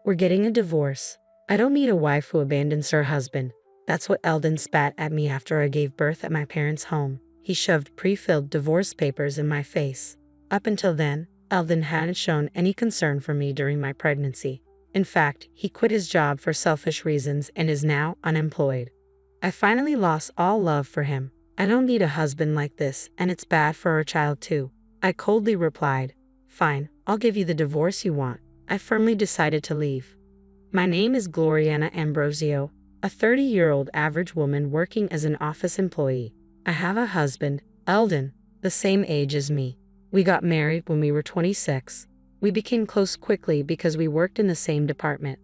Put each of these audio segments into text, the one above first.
We're getting a divorce. I don't need a wife who abandons her husband. That's what Eldon spat at me after I gave birth at my parents' home. He shoved pre-filled divorce papers in my face. Up until then, Eldon hadn't shown any concern for me during my pregnancy. In fact, he quit his job for selfish reasons and is now unemployed. I finally lost all love for him. I don't need a husband like this, and it's bad for our child too. I coldly replied, "Fine, I'll give you the divorce you want." I firmly decided to leave. My name is Gloriana Ambrosio, a 30-year-old average woman working as an office employee. I have a husband, Eldon, the same age as me. We got married when we were 26. We became close quickly because we worked in the same department.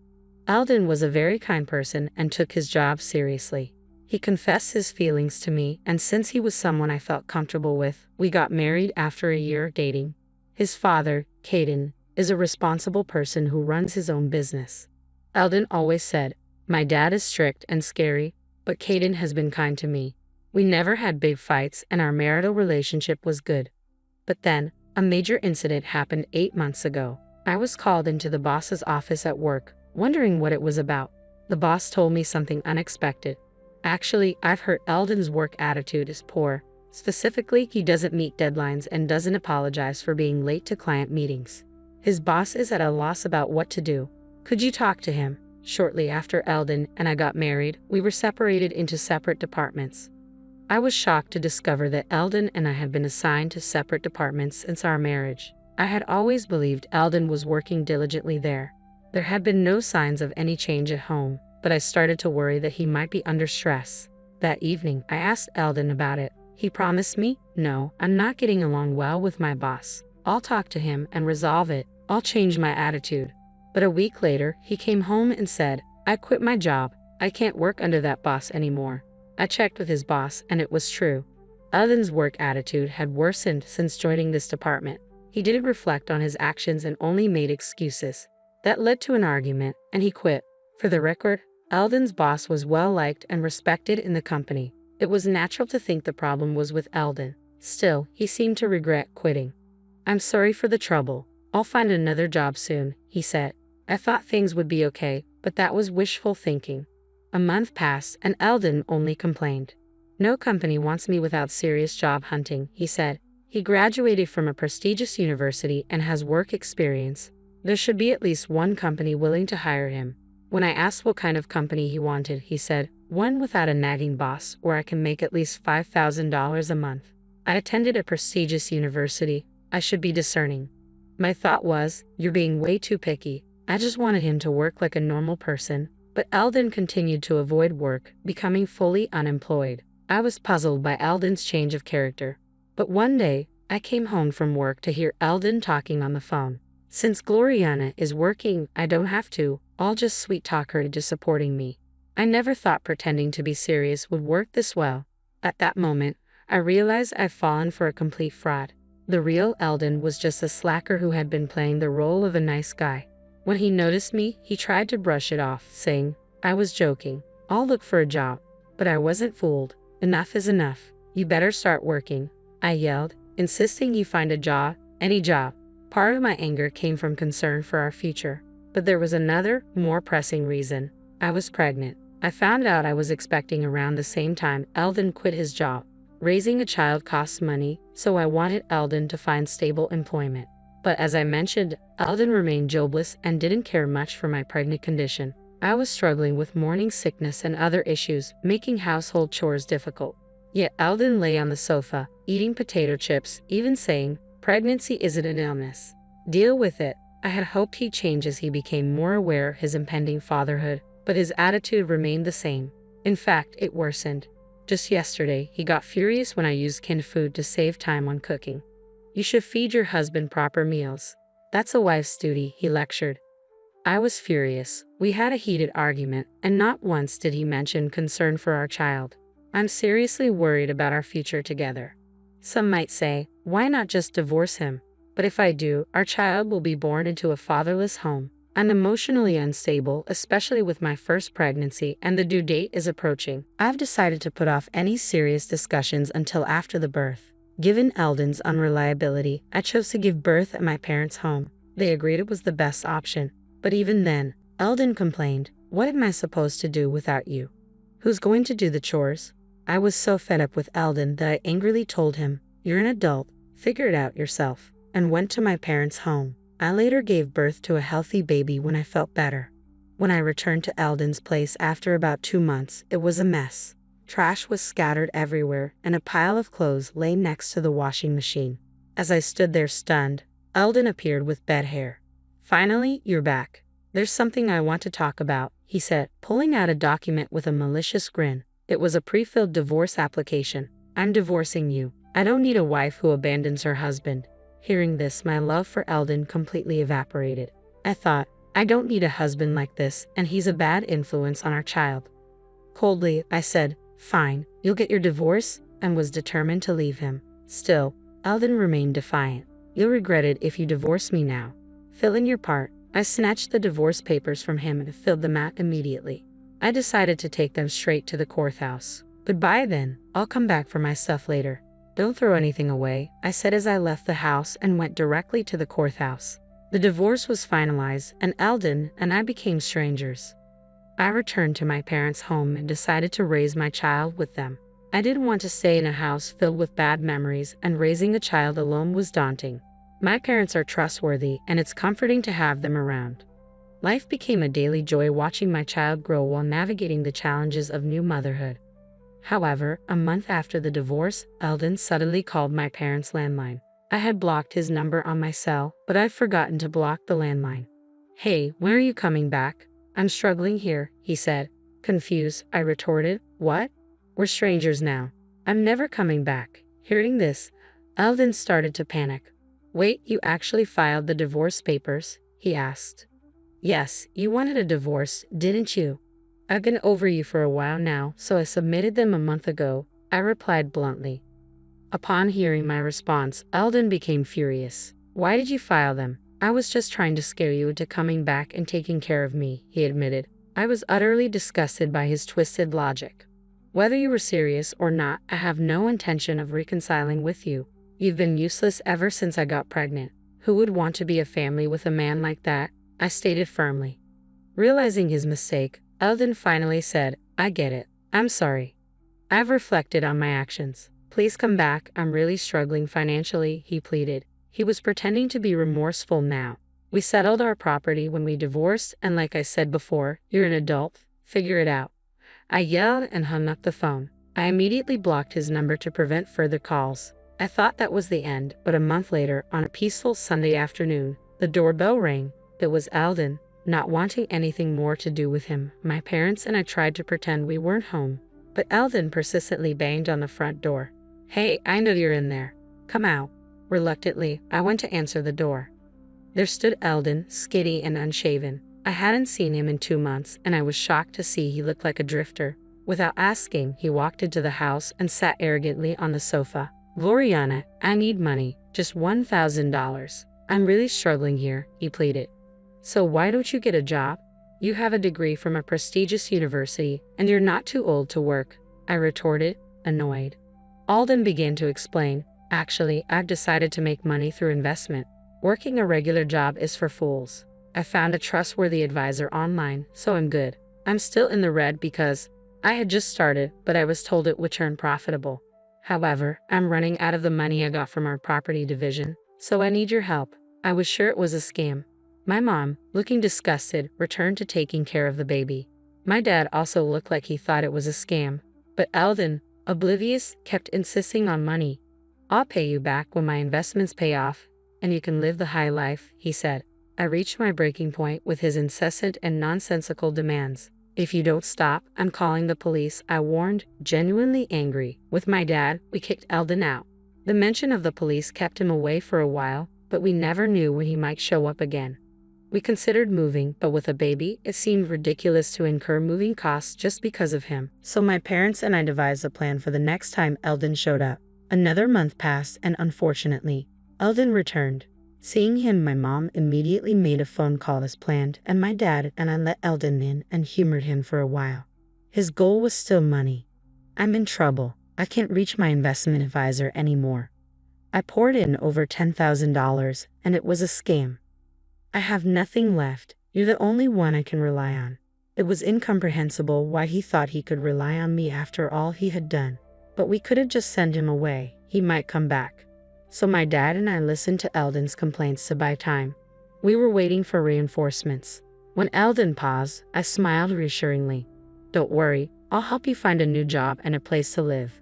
Eldon was a very kind person and took his job seriously. He confessed his feelings to me, and since he was someone I felt comfortable with, we got married after a year of dating. His father, Caden, is a responsible person who runs his own business. Eldon always said, "My dad is strict and scary, but Caden has been kind to me." We never had big fights and our marital relationship was good. But then, a major incident happened 8 months ago. I was called into the boss's office at work, wondering what it was about. The boss told me something unexpected. Actually, I've heard Eldon's work attitude is poor. Specifically, he doesn't meet deadlines and doesn't apologize for being late to client meetings. His boss is at a loss about what to do. Could you talk to him? Shortly after Eldon and I got married, we were separated into separate departments. I was shocked to discover that Eldon and I had been assigned to separate departments since our marriage. I had always believed Eldon was working diligently there. There had been no signs of any change at home, but I started to worry that he might be under stress. That evening, I asked Eldon about it. He promised me, "No, I'm not getting along well with my boss. I'll talk to him and resolve it. I'll change my attitude." But a week later, he came home and said, "I quit my job. I can't work under that boss anymore." I checked with his boss and it was true. Eldon's work attitude had worsened since joining this department. He didn't reflect on his actions and only made excuses. That led to an argument, and he quit. For the record, Eldon's boss was well-liked and respected in the company. It was natural to think the problem was with Eldon. Still, he seemed to regret quitting. "I'm sorry for the trouble. I'll find another job soon," he said. I thought things would be okay, but that was wishful thinking. A month passed, and Eldon only complained. "No company wants me without serious job hunting," he said. He graduated from a prestigious university and has work experience. There should be at least one company willing to hire him. When I asked what kind of company he wanted, he said, "One without a nagging boss, where I can make at least $5,000 a month." I attended a prestigious university. I should be discerning. My thought was, "You're being way too picky." I just wanted him to work like a normal person. But Eldon continued to avoid work, becoming fully unemployed. I was puzzled by Eldon's change of character. But one day, I came home from work to hear Eldon talking on the phone. "Since Gloriana is working, I don't have to. I'll just sweet-talk her into supporting me." I never thought pretending to be serious would work this well. At that moment, I realized I'd fallen for a complete fraud. The real Eldon was just a slacker who had been playing the role of a nice guy. When he noticed me, he tried to brush it off, saying, "I was joking. I'll look for a job." But I wasn't fooled. "Enough is enough. You better start working," I yelled, insisting he find a job, any job. Part of my anger came from concern for our future. But there was another, more pressing reason. I was pregnant. I found out I was expecting around the same time Eldon quit his job. Raising a child costs money, so I wanted Eldon to find stable employment. But as I mentioned, Eldon remained jobless and didn't care much for my pregnant condition. I was struggling with morning sickness and other issues, making household chores difficult. Yet Eldon lay on the sofa, eating potato chips, even saying, "Pregnancy isn't an illness. Deal with it." I had hoped he'd change as he became more aware of his impending fatherhood, but his attitude remained the same. In fact, it worsened. Just yesterday, he got furious when I used canned food to save time on cooking. "You should feed your husband proper meals. That's a wife's duty," he lectured. I was furious. We had a heated argument, and not once did he mention concern for our child. I'm seriously worried about our future together. Some might say, why not just divorce him? But if I do, our child will be born into a fatherless home. I'm emotionally unstable, especially with my first pregnancy, and the due date is approaching. I've decided to put off any serious discussions until after the birth. Given Eldon's unreliability, I chose to give birth at my parents' home. They agreed it was the best option. But even then, Eldon complained, "What am I supposed to do without you? Who's going to do the chores?" I was so fed up with Eldon that I angrily told him, "You're an adult, figure it out yourself," and went to my parents' home. I later gave birth to a healthy baby when I felt better. When I returned to Eldon's place after about 2 months, it was a mess. Trash was scattered everywhere, and a pile of clothes lay next to the washing machine. As I stood there stunned, Eldon appeared with bed hair. "Finally, you're back. There's something I want to talk about," he said, pulling out a document with a malicious grin. It was a pre-filled divorce application. "I'm divorcing you. I don't need a wife who abandons her husband." Hearing this, my love for Eldon completely evaporated. I thought, I don't need a husband like this, and he's a bad influence on our child. Coldly, I said, "Fine, you'll get your divorce," and was determined to leave him. Still, Eldon remained defiant. "You'll regret it if you divorce me now. Fill in your part." I snatched the divorce papers from him and filled them out immediately. I decided to take them straight to the courthouse. "Goodbye then, I'll come back for my stuff later. Don't throw anything away," I said as I left the house and went directly to the courthouse. The divorce was finalized, and Eldon and I became strangers. I returned to my parents' home and decided to raise my child with them. I didn't want to stay in a house filled with bad memories, and raising a child alone was daunting. My parents are trustworthy, and it's comforting to have them around. Life became a daily joy watching my child grow while navigating the challenges of new motherhood. However, a month after the divorce, Eldon suddenly called my parents' landline. I had blocked his number on my cell, but I'd forgotten to block the landline. "Hey, when are you coming back? I'm struggling here," he said. Confused, I retorted, "What? We're strangers now. I'm never coming back." Hearing this, Eldon started to panic. "Wait, you actually filed the divorce papers?" he asked. "Yes, you wanted a divorce, didn't you? I've been over you for a while now, so I submitted them a month ago," I replied bluntly. Upon hearing my response, Eldon became furious. "Why did you file them? I was just trying to scare you into coming back and taking care of me," he admitted. I was utterly disgusted by his twisted logic. "Whether you were serious or not, I have no intention of reconciling with you. You've been useless ever since I got pregnant. Who would want to be a family with a man like that?" I stated firmly. Realizing his mistake, Eldon finally said, "I get it. I'm sorry. I've reflected on my actions. Please come back, I'm really struggling financially," he pleaded. He was pretending to be remorseful now. "We settled our property when we divorced, and like I said before, you're an adult, figure it out." I yelled and hung up the phone. I immediately blocked his number to prevent further calls. I thought that was the end, but a month later, on a peaceful Sunday afternoon, the doorbell rang. It was Eldon. Not wanting anything more to do with him, my parents and I tried to pretend we weren't home, but Eldon persistently banged on the front door. "Hey, I know you're in there. Come out." Reluctantly, I went to answer the door. There stood Eldon, skinny and unshaven. I hadn't seen him in 2 months, and I was shocked to see he looked like a drifter. Without asking, he walked into the house and sat arrogantly on the sofa. "Gloriana, I need money, just $1,000. I'm really struggling here," he pleaded. "So why don't you get a job? You have a degree from a prestigious university, and you're not too old to work," I retorted, annoyed. Eldon began to explain, "Actually, I've decided to make money through investment. Working a regular job is for fools. I found a trustworthy advisor online, so I'm good. I'm still in the red because I had just started, but I was told it would turn profitable. However, I'm running out of the money I got from our property division, so I need your help." I was sure it was a scam. My mom, looking disgusted, returned to taking care of the baby. My dad also looked like he thought it was a scam, but Eldon, oblivious, kept insisting on money. "I'll pay you back when my investments pay off, and you can live the high life," he said. I reached my breaking point with his incessant and nonsensical demands. "If you don't stop, I'm calling the police," I warned, genuinely angry. With my dad, we kicked Eldon out. The mention of the police kept him away for a while, but we never knew when he might show up again. We considered moving, but with a baby, it seemed ridiculous to incur moving costs just because of him. So my parents and I devised a plan for the next time Eldon showed up. Another month passed, and unfortunately, Eldon returned. Seeing him, my mom immediately made a phone call as planned, and my dad and I let Eldon in and humored him for a while. His goal was still money. "I'm in trouble. I can't reach my investment advisor anymore. I poured in over $10,000, and it was a scam. I have nothing left. You're the only one I can rely on. It was incomprehensible why he thought he could rely on me after all he had done. But we couldn't just send him away. He might come back. So my dad and I listened to Eldon's complaints to buy time. We were waiting for reinforcements. When Eldon paused, I smiled reassuringly. Don't worry, I'll help you find a new job and a place to live.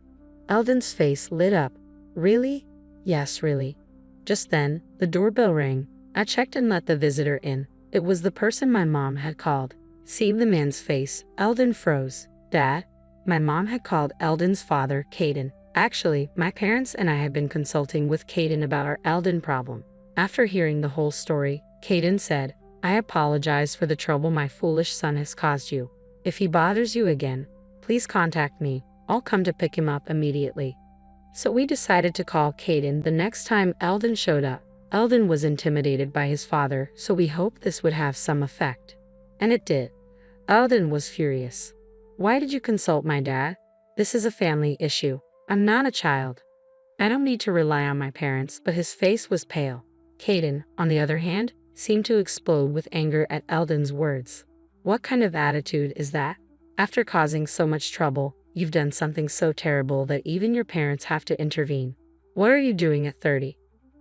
Eldon's face lit up. Really? Yes, really. Just then, the doorbell rang. I checked and let the visitor in. It was the person my mom had called. Seeing the man's face, Eldon froze. Dad? My mom had called Eldon's father, Caden. Actually, my parents and I had been consulting with Caden about our Eldon problem. After hearing the whole story, Caden said, I apologize for the trouble my foolish son has caused you. If he bothers you again, please contact me. I'll come to pick him up immediately. So we decided to call Caden the next time Eldon showed up. Eldon was intimidated by his father, so we hoped this would have some effect. And it did. Eldon was furious. Why did you consult my dad? This is a family issue. I'm not a child. I don't need to rely on my parents, but his face was pale. Caden, on the other hand, seemed to explode with anger at Eldon's words. What kind of attitude is that? After causing so much trouble, you've done something so terrible that even your parents have to intervene. What are you doing at 30?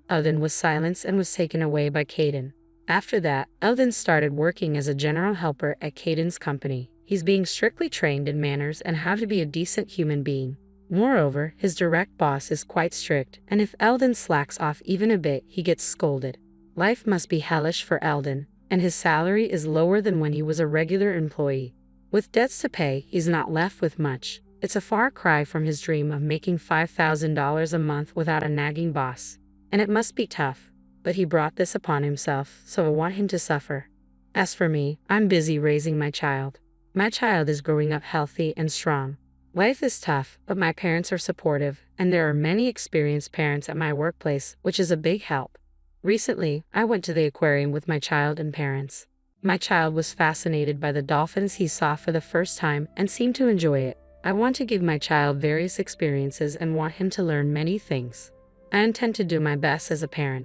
Eldon was silenced and was taken away by Caden. After that, Eldon started working as a general helper at Caden's company. He's being strictly trained in manners and how to be a decent human being. Moreover, his direct boss is quite strict, and if Eldon slacks off even a bit, he gets scolded. Life must be hellish for Eldon, and his salary is lower than when he was a regular employee. With debts to pay, he's not left with much. It's a far cry from his dream of making $5,000 a month without a nagging boss. And it must be tough, but he brought this upon himself, so I want him to suffer. As for me, I'm busy raising my child. My child is growing up healthy and strong. Life is tough, but my parents are supportive, and there are many experienced parents at my workplace, which is a big help. Recently, I went to the aquarium with my child and parents. My child was fascinated by the dolphins he saw for the first time and seemed to enjoy it. I want to give my child various experiences and want him to learn many things. I intend to do my best as a parent.